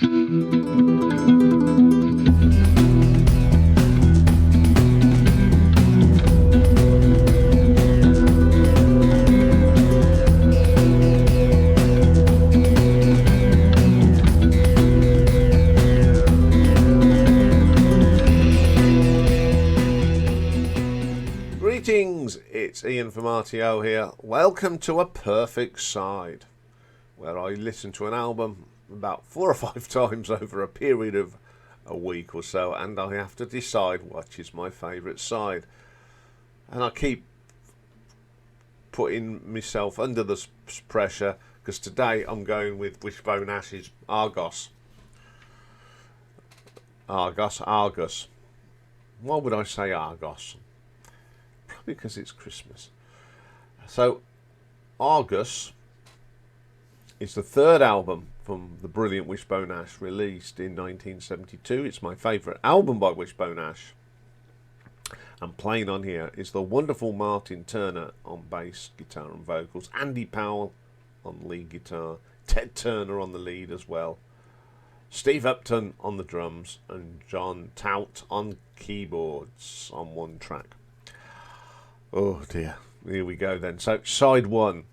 Greetings, it's Iain from RTO here. Welcome to A Perfect Side, where I listen to an album about 4 or 5 times over a period of a week or so, and I have to decide which is my favourite side. And I keep putting myself under the pressure, because today I'm going with Wishbone Ash's Argos. Argus. Why would I say Argos? Because it's Christmas. So Argus is the third album from the brilliant Wishbone Ash, released in 1972. It's my favourite album by Wishbone Ash. And playing on here is the wonderful Martin Turner on bass, guitar and vocals, Andy Powell on lead guitar, Ted Turner on the lead as well, Steve Upton on the drums, and John Tout on keyboards on one track. Oh dear, here we go then. So side one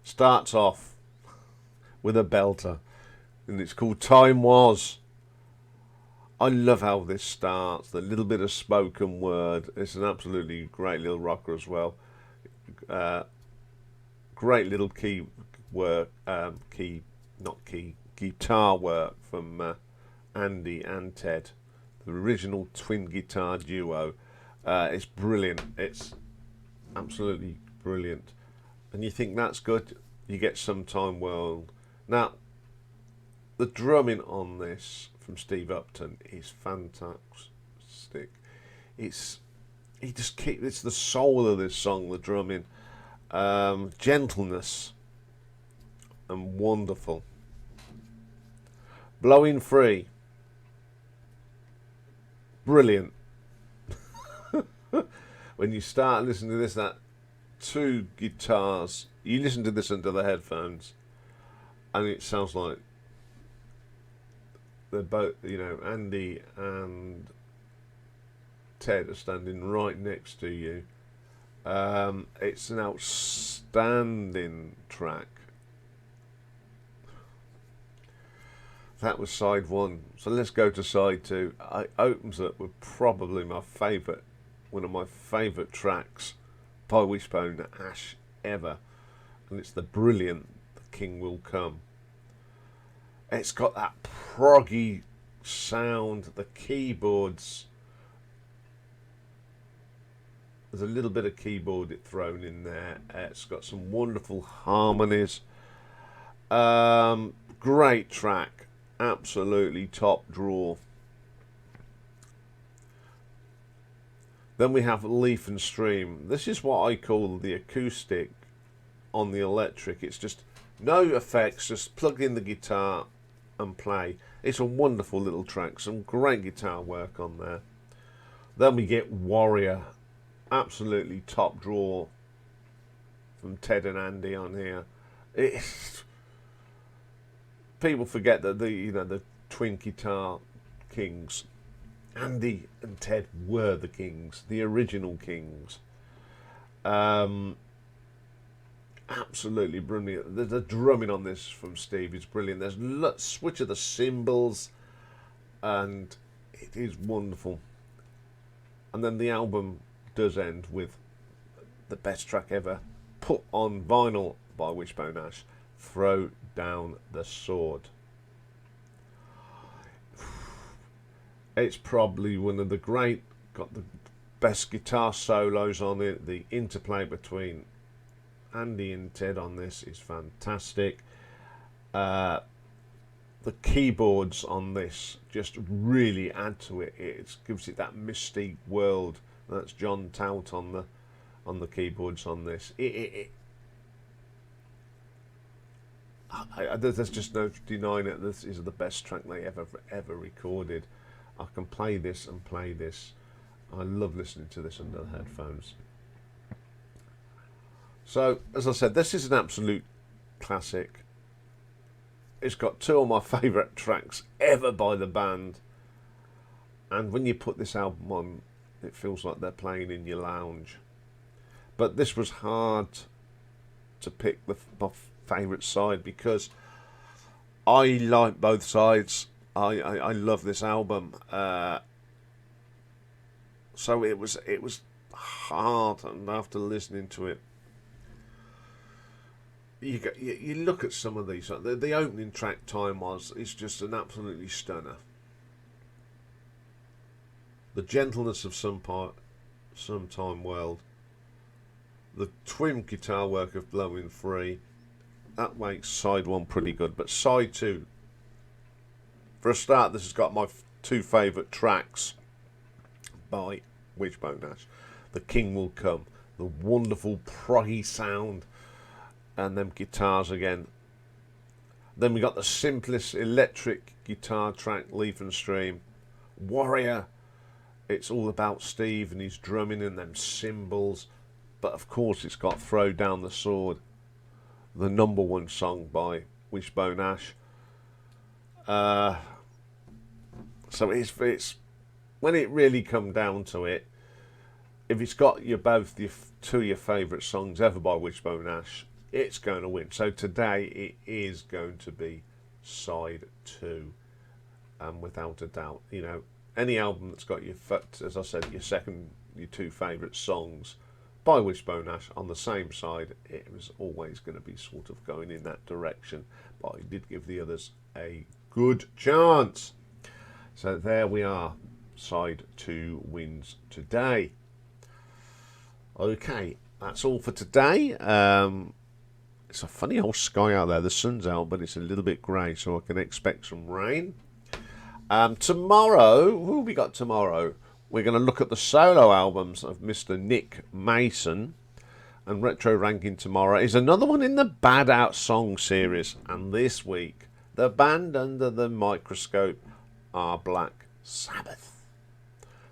starts off with a belter, and it's called Time Was. I love how this starts, the little bit of spoken word. It's an absolutely great little rocker as well. Great little guitar work from Andy and Ted, the original twin guitar duo. It's brilliant. It's absolutely brilliant. And you think that's good, you get Sometime World. Now, the drumming on this from Steve Upton is fantastic. It's the soul of this song, the drumming. Gentleness and wonderful. Blowing Free. Brilliant. When you start listening to this, that 2 guitars, you listen to this under the headphones, and it sounds like they're both, Andy and Ted are standing right next to you. It's an outstanding track. That was side one. So let's go to side two. It opens up with probably one of my favourite tracks by Wishbone Ash ever, and it's the brilliant The King Will Come. It's got that proggy sound, the keyboards, there's a little bit of keyboard thrown in there. It's got some wonderful harmonies. Great track, absolutely top drawer. Then we have Leaf and Stream. This is what I call the acoustic on the electric. It's just no effects, just plug in the guitar and play. It's a wonderful little track, some great guitar work on there. Then we get Warrior, absolutely top drawer from Ted and Andy on here. People forget that the twin guitar kings, Andy and Ted, were the kings, the original kings. Absolutely brilliant. The drumming on this from Steve is brilliant. There's a switch of the cymbals, and it is wonderful. And then the album does end with the best track ever put on vinyl by Wishbone Ash, Throw Down the Sword. It's probably one of the got the best guitar solos on it. The interplay between Andy and Ted on this is fantastic. The keyboards on this just really add to it. It gives it that mystique world. That's John Tout on the keyboards on this. There's just no denying it. This is the best track they ever recorded. I can play this and play this. I love listening to this under the headphones. So, as I said, this is an absolute classic. it's got two of my favourite tracks ever by the band. And when you put this album on, it feels like they're playing in your lounge. But this was hard to pick my favourite side because I like both sides. I love this album. So it was hard, and after listening to it, you look at some of these. The opening track, Time Was, is just an absolutely stunner. The Gentleness of Sometime World. The twin guitar work of Blowing Free. That makes side one pretty good, but side two, for a start, this has got my two favourite tracks by Wishbone Ash. The King Will Come, the wonderful proggy sound, and them guitars again. Then we got the simplest electric guitar track, Leaf and Stream. Warrior, it's all about Steve and his drumming and them cymbals, but of course it's got Throw Down the Sword, the number one song by Wishbone Ash. So it's when it really come down to it, if it's got two of your favourite songs ever by Wishbone Ash, it's going to win. So today it is going to be side two, without a doubt. You know, any album that's got your, as I said, your two favourite songs by Wishbone Ash on the same side, it was always going to be sort of going in that direction. But I did give the others a good chance. So there we are. Side two wins today. Okay, that's all for today. It's a funny old sky out there. The sun's out, but it's a little bit grey, so I can expect some rain. Tomorrow, who have we got tomorrow? We're going to look at the solo albums of Mr. Nick Mason. And retro ranking tomorrow is another one in the Bad Out Song series. And this week, the band under the microscope are Black Sabbath.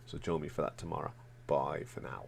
So join me for that tomorrow. Bye for now.